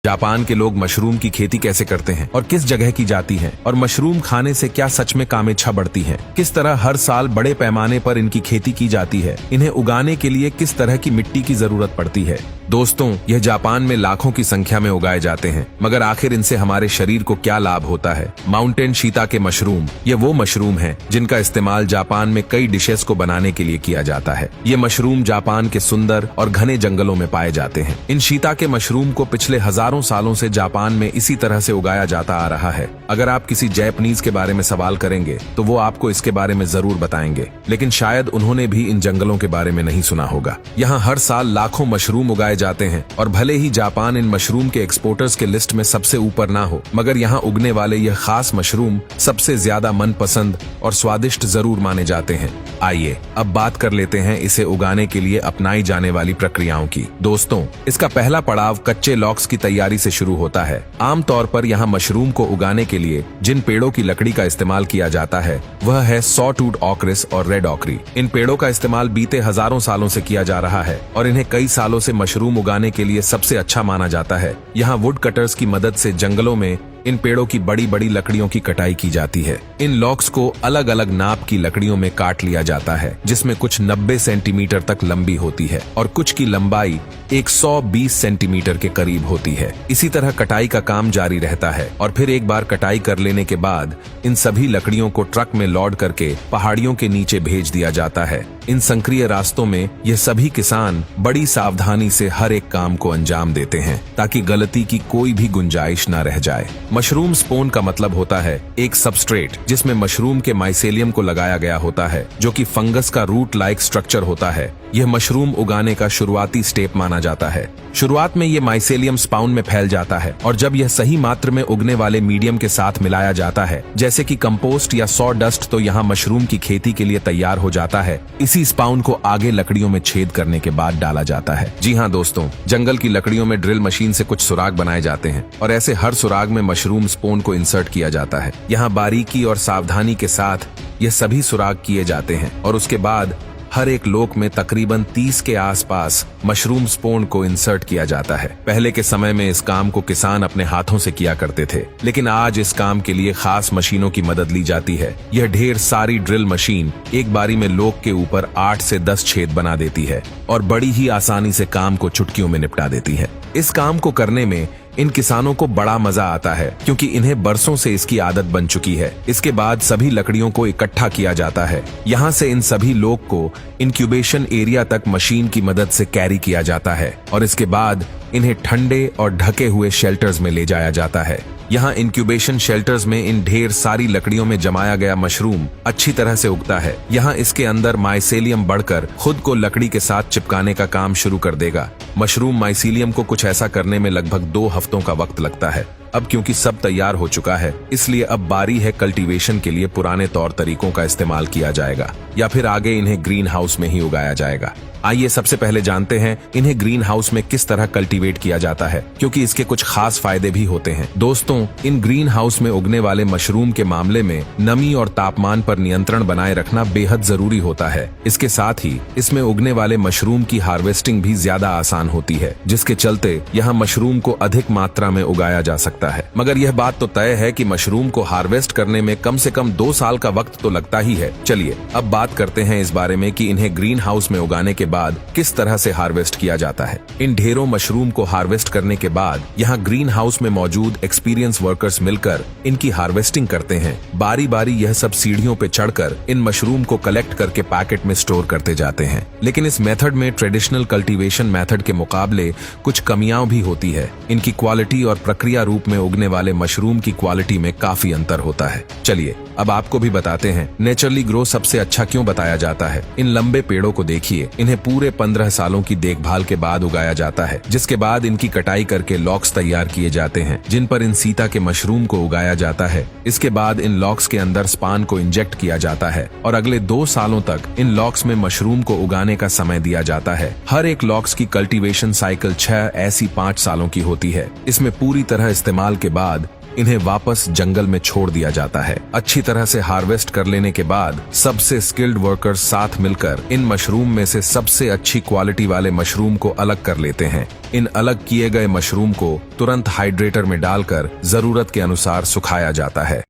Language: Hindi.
जापान के लोग मशरूम की खेती कैसे करते हैं और किस जगह की जाती है, और मशरूम खाने से क्या सच में कामेच्छा बढ़ती है, किस तरह हर साल बड़े पैमाने पर इनकी खेती की जाती है, इन्हें उगाने के लिए किस तरह की मिट्टी की जरूरत पड़ती है। दोस्तों, यह जापान में लाखों की संख्या में उगाए जाते हैं, मगर आखिर इनसे हमारे शरीर को क्या लाभ होता है। माउंटेन शीता के मशरूम, ये वो मशरूम हैं जिनका इस्तेमाल जापान में कई डिशेस को बनाने के लिए किया जाता है। ये मशरूम जापान के सुंदर और घने जंगलों में पाए जाते हैं। इन शीता के मशरूम को पिछले हजारों सालों से जापान में इसी तरह से उगाया जाता आ रहा है। अगर आप किसी जैपनीज के बारे में सवाल करेंगे तो वो आपको इसके बारे में जरूर बताएंगे, लेकिन शायद उन्होंने भी इन जंगलों के बारे में नहीं सुना होगा। यहाँ हर साल लाखों मशरूम उगाए जाते हैं, और भले ही जापान इन मशरूम के एक्सपोर्टर्स के लिस्ट में सबसे ऊपर ना हो, मगर यहाँ उगने वाले यह खास मशरूम सबसे ज्यादा मनपसंद और स्वादिष्ट जरूर माने जाते हैं। आइए अब बात कर लेते हैं इसे उगाने के लिए अपनाई जाने वाली प्रक्रियाओं की। दोस्तों, इसका पहला पड़ाव कच्चे लॉक्स की तैयारी से शुरू होता है। आमतौर पर यहाँ मशरूम को उगाने के लिए जिन पेड़ों की लकड़ी का इस्तेमाल किया जाता है वह है सॉटूथ ऑक्रिस और रेड ऑक्री। इन पेड़ों का इस्तेमाल बीते हजारों सालों से किया जा रहा है और इन्हें कई सालों से मशरूम उगाने के लिए सबसे अच्छा माना जाता है। यहाँ वुड कटर्स की मदद से जंगलों में इन पेड़ों की बड़ी बड़ी लकड़ियों की कटाई की जाती है। इन लॉक्स को अलग अलग नाप की लकड़ियों में काट लिया जाता है, जिसमें कुछ 90 सेंटीमीटर तक लंबी होती है और कुछ की लंबाई 120 सेंटीमीटर के करीब होती है। इसी तरह कटाई का काम जारी रहता है और फिर एक बार कटाई कर लेने के बाद इन सभी लकड़ियों को ट्रक में लोड करके पहाड़ियों के नीचे भेज दिया जाता है। इन संक्रिय रास्तों में ये सभी किसान बड़ी सावधानी से हर एक काम को अंजाम देते हैं ताकि गलती की कोई भी गुंजाइश न रह जाए। मशरूम स्पोन का मतलब होता है एक सबस्ट्रेट जिसमें मशरूम के माइसेलियम को लगाया गया होता है, जो कि फंगस का रूट लाइक स्ट्रक्चर होता है। यह मशरूम उगाने का शुरुआती स्टेप माना जाता है। शुरुआत में ये माइसेलियम स्पाउन में फैल जाता है और जब यह सही मात्रा में उगने वाले मीडियम के साथ मिलाया जाता है, जैसे कि कंपोस्ट या सॉ डस्ट, तो यहाँ मशरूम की खेती के लिए तैयार हो जाता है। इसी स्पाउन को आगे लकड़ियों में छेद करने के बाद डाला जाता है। जी हाँ दोस्तों, जंगल की लकड़ियों में ड्रिल मशीन से कुछ सुराग बनाए जाते हैं और ऐसे हर सुराग में मशरूम स्पोन को इंसर्ट किया जाता है। यहाँ बारीकी और सावधानी के साथ ये सभी सुराग किए जाते हैं और उसके बाद हर एक लोक में तकरीबन 30 के आसपास मशरूम स्पोन को इंसर्ट किया जाता है। पहले के समय में इस काम को किसान अपने हाथों से किया करते थे, लेकिन आज इस काम के लिए खास मशीनों की मदद ली जाती है। यह ढेर सारी ड्रिल मशीन एक बारी में लोक के ऊपर 8 से 10 छेद बना देती है और बड़ी ही आसानी से काम को चुटकियों में निपटा देती है। इस काम को करने में इन किसानों को बड़ा मजा आता है क्योंकि इन्हें बरसों से इसकी आदत बन चुकी है। इसके बाद सभी लकड़ियों को इकट्ठा किया जाता है। यहाँ से इन सभी लोग को इंक्यूबेशन एरिया तक मशीन की मदद से कैरी किया जाता है और इसके बाद इन्हें ठंडे और ढके हुए शेल्टर्स में ले जाया जाता है। यहाँ इंक्यूबेशन शेल्टर्स में इन ढेर सारी लकड़ियों में जमाया गया मशरूम अच्छी तरह से उगता है। यहाँ इसके अंदर माइसेलियम बढ़कर खुद को लकड़ी के साथ चिपकाने का काम शुरू कर देगा। मशरूम माइसेलियम को कुछ ऐसा करने में लगभग 2 हफ्तों का वक्त लगता है। अब क्योंकि सब तैयार हो चुका है, इसलिए अब बारी है कल्टीवेशन के लिए पुराने तौर तरीकों का इस्तेमाल किया जाएगा या फिर आगे इन्हें ग्रीन हाउस में ही उगाया जाएगा। आइए सबसे पहले जानते हैं इन्हें ग्रीन हाउस में किस तरह कल्टीवेट किया जाता है, क्योंकि इसके कुछ खास फायदे भी होते हैं। दोस्तों, इन ग्रीन हाउस में उगने वाले मशरूम के मामले में नमी और तापमान पर नियंत्रण बनाए रखना बेहद जरूरी होता है। इसके साथ ही इसमें उगने वाले मशरूम की हार्वेस्टिंग भी ज्यादा आसान होती है, जिसके चलते यहाँ मशरूम को अधिक मात्रा में उगाया जा सकता है। मगर यह बात तो तय है कि मशरूम को हार्वेस्ट करने में कम से कम 2 साल का वक्त तो लगता ही है। चलिए अब बात करते हैं इस बारे में कि इन्हें ग्रीन हाउस में उगाने के बाद किस तरह से हार्वेस्ट किया जाता है। इन ढेरों मशरूम को हार्वेस्ट करने के बाद यहाँ ग्रीन हाउस में मौजूद एक्सपीरियंस वर्कर्स मिलकर इनकी हार्वेस्टिंग करते हैं। बारी बारी यह सब सीढ़ियों पे चढ़कर इन मशरूम को कलेक्ट करके पैकेट में स्टोर करते जाते हैं। लेकिन इस मेथड में ट्रेडिशनल कल्टीवेशन मेथड के मुकाबले कुछ कमियां भी होती है। इनकी क्वालिटी और प्रक्रिया रूप में उगने वाले मशरूम की क्वालिटी में काफी अंतर होता है। चलिए अब आपको भी बताते हैं नेचुरली ग्रो सबसे अच्छा क्यों बताया जाता है। इन लंबे पेड़ों को देखिए, इन्हें पूरे 15 सालों की देखभाल के बाद उगाया जाता है, जिसके बाद इनकी कटाई करके लॉक्स तैयार किए जाते हैं जिन पर इन सीता के मशरूम को उगाया जाता है। इसके बाद इन लॉक्स के अंदर स्पान को इंजेक्ट किया जाता है और अगले 2 सालों तक इन लॉक्स में मशरूम को उगाने का समय दिया जाता है। हर एक लॉक्स की कल्टीवेशन साइकिल 6 ऐसी 5 सालों की होती है। इसमें पूरी तरह इस्तेमाल के बाद इन्हें वापस जंगल में छोड़ दिया जाता है। अच्छी तरह से हार्वेस्ट कर लेने के बाद सबसे स्किल्ड वर्कर्स साथ मिलकर इन मशरूम में से सबसे अच्छी क्वालिटी वाले मशरूम को अलग कर लेते हैं। इन अलग किए गए मशरूम को तुरंत हाइड्रेटर में डालकर जरूरत के अनुसार सुखाया जाता है।